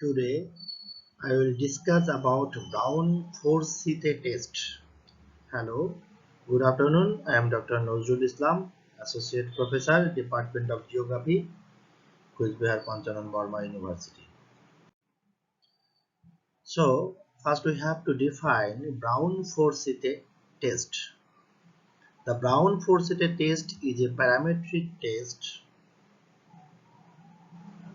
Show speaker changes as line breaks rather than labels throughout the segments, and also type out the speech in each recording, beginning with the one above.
Today I will discuss about Brown-Forsythe test. Hello, good afternoon. I am Dr. Nozrul Islam, Associate Professor, Department of Geography, Kusbihar Panchanan Burma University. So, first we have to define Brown-Forsythe test. The Brown-Forsythe test is a parametric test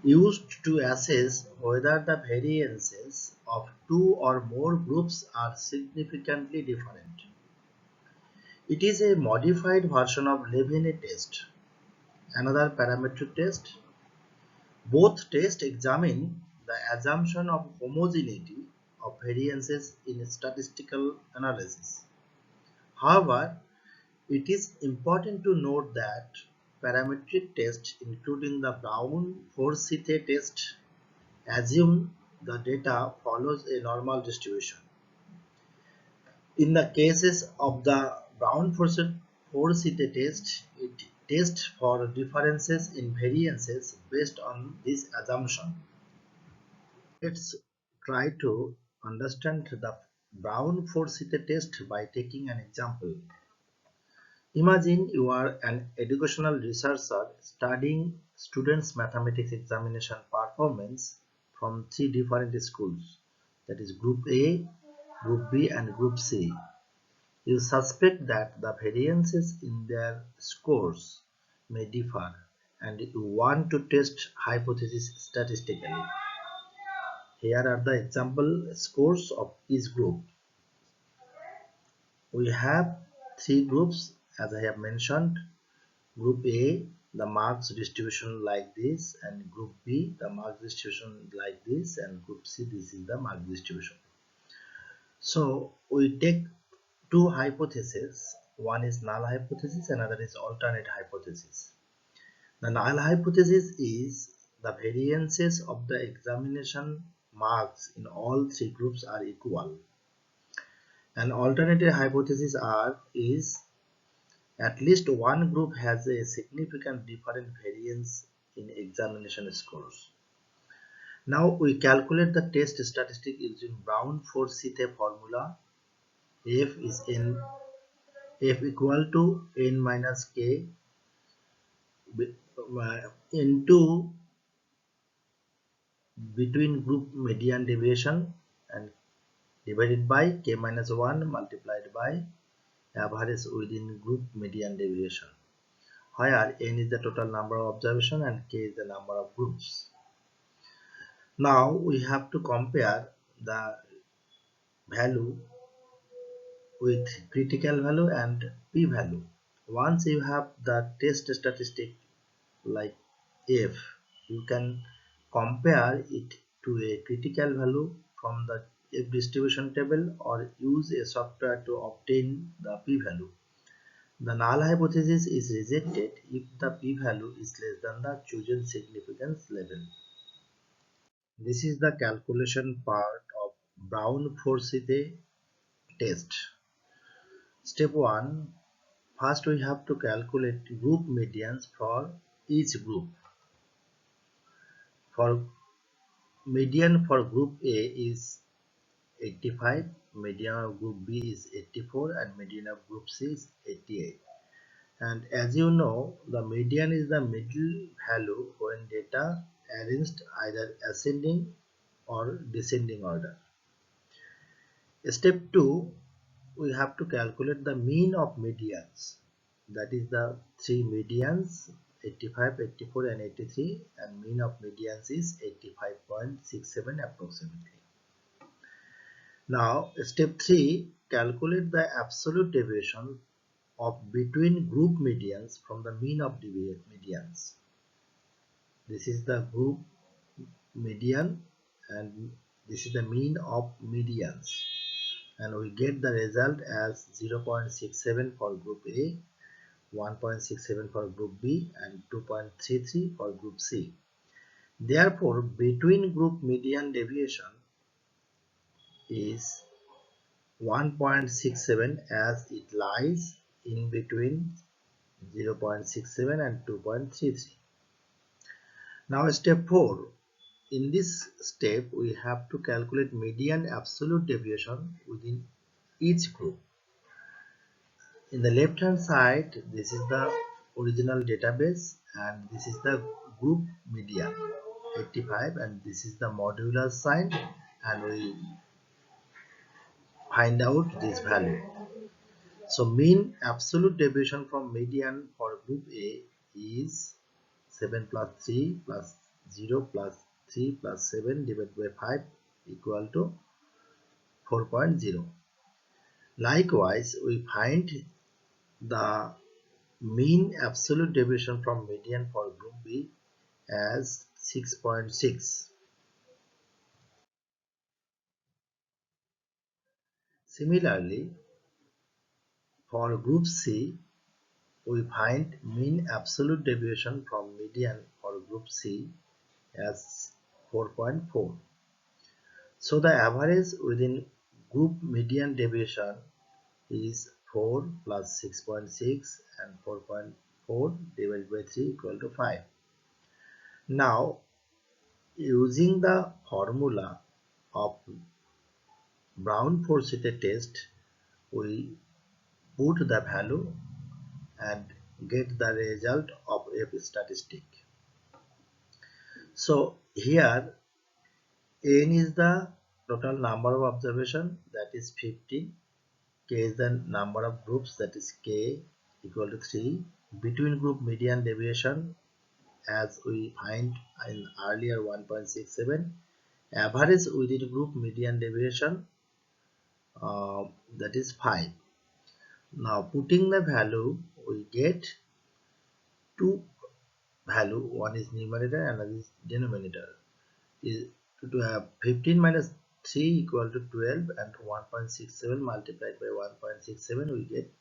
used to assess whether the variances of two or more groups are significantly different. It is a modified version of Levene test, another parametric test. Both tests examine the assumption of homogeneity of variances in statistical analysis. However, it is important to note that parametric tests, including the Brown-Forsythe test, assume the data follows a normal distribution. In the cases of the Brown-Forsythe test, it tests for differences in variances based on this assumption. Let's try to understand the Brown-Forsythe test by taking an example. Imagine you are an educational researcher studying students' mathematics examination performance from three different schools, that is Group A, Group B and Group C. You suspect that the variances in their scores may differ and you want to test hypothesis statistically. Here are the example scores of each group. We have three groups as I have mentioned. Group A, the marks distribution like this, and Group B, the marks distribution like this, and Group C, this is the mark distribution. So we take two hypotheses. One is null hypothesis, another is alternate hypothesis. The null hypothesis is the variances of the examination marks in all three groups are equal. An alternative hypothesis is at least one group has a significant different variance in examination scores. Now we calculate the test statistic using Brown-Forsythe formula. F is n, F equal to n minus k into between group median deviation and divided by k minus 1 multiplied by average within group median deviation, where n is the total number of observations and k is the number of groups. Now we have to compare the value with critical value and p-value. Once you have the test statistic like f, you can compare it to a critical value from the f distribution table or use a software to obtain the p-value. The null hypothesis is rejected if the p-value is less than the chosen significance level. This is the calculation part of Brown-Forsythe test. Step 1. First we have to calculate group medians for each group. For median for group A is 85, median of group B is 84 and median of group C is 88. And as you know, the median is the middle value when data arranged either ascending or descending order. Step 2, we have to calculate the mean of medians, that is the three medians 85, 84 and 83, and mean of medians is 85.67 approximately. Now step 3, calculate the absolute deviation of between group medians from the mean of medians. This is the group median and this is the mean of medians, and we get the result as 0.67 for group A, 1.67 for group B and 2.33 for group C. Therefore, between group median deviation is 1.67 as it lies in between 0.67 and 2.33. Now step 4, in this step we have to calculate median absolute deviation within each group. In the left hand side, this is the original database and this is the group median 85, and this is the modular sign, and we find out this value. So mean absolute deviation from median for group A is 7 plus 3 plus 0 plus 3 plus 7 divided by 5 equal to 4.0. Likewise, we find the mean absolute deviation from median for group B as 6.6. Similarly, for group C, we find mean absolute deviation from median for group C as 4.4. So the average within group median deviation is 4 plus 6.6 and 4.4 divided by 3 equal to 5. Now, using the formula of Brown-Forsythe test, we put the value and get the result of F statistic. So here n is the total number of observation, that is 15. K is the number of groups, that is K equal to 3. Between group median deviation, as we find in earlier 1.67. Average within group median deviation, that is 5. Now putting the value, we get two value, one is numerator and another is denominator. Is to have 15 minus 3 equal to 12, and 1.67 multiplied by 1.67 we get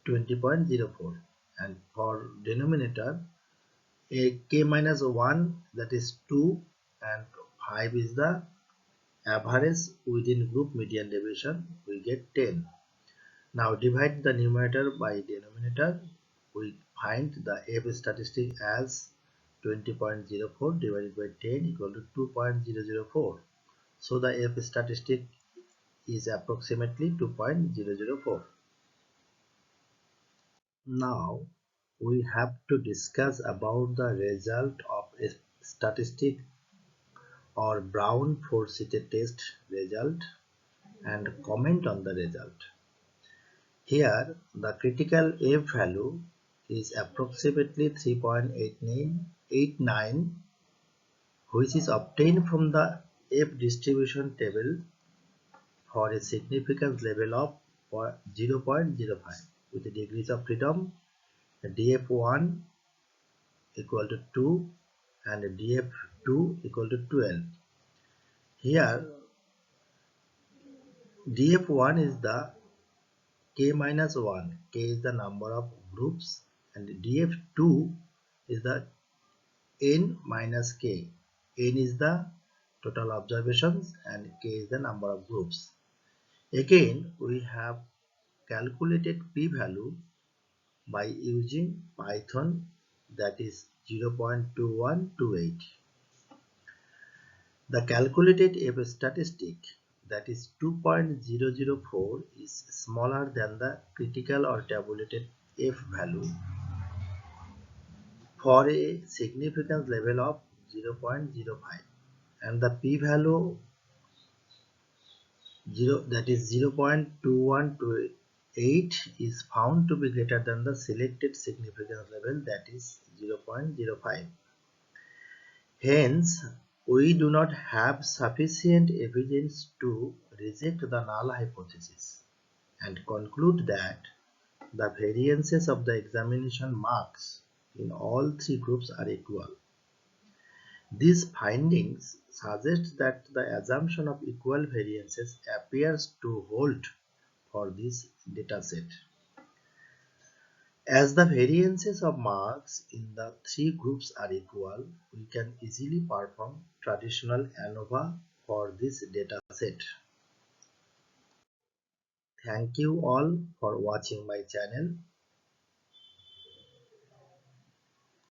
20.04. And for denominator, a k minus 1, that is 2, and 5 is the average within group median deviation, we get 10. Now divide the numerator by denominator, we find the F statistic as 20.04 divided by 10 equal to 2.004. So the F statistic is approximately 2.004. Now we have to discuss about the result of a statistic or Brown-Forsythe test result and comment on the result. Here the critical F value is approximately 3.89, which is obtained from the F distribution table for a significance level of 0.05 with the degrees of freedom df1 equal to 2 and df2 equal to 12. Here df1 is the k minus 1, k is the number of groups, and df2 is the n minus k, n is the total observations and k is the number of groups. Again, we have calculated p-value by using Python, that is 0.2128. The calculated F statistic, that is 2.004, is smaller than the critical or tabulated F value for a significance level of 0.05, and the p-value 0, that is 0.2128, is found to be greater than the selected significance level, that is 0.05. Hence, we do not have sufficient evidence to reject the null hypothesis and conclude that the variances of the examination marks in all three groups are equal. These findings suggest that the assumption of equal variances appears to hold for this dataset. As the variances of marks in the three groups are equal, we can easily perform traditional ANOVA for this dataset. Thank you all for watching my channel.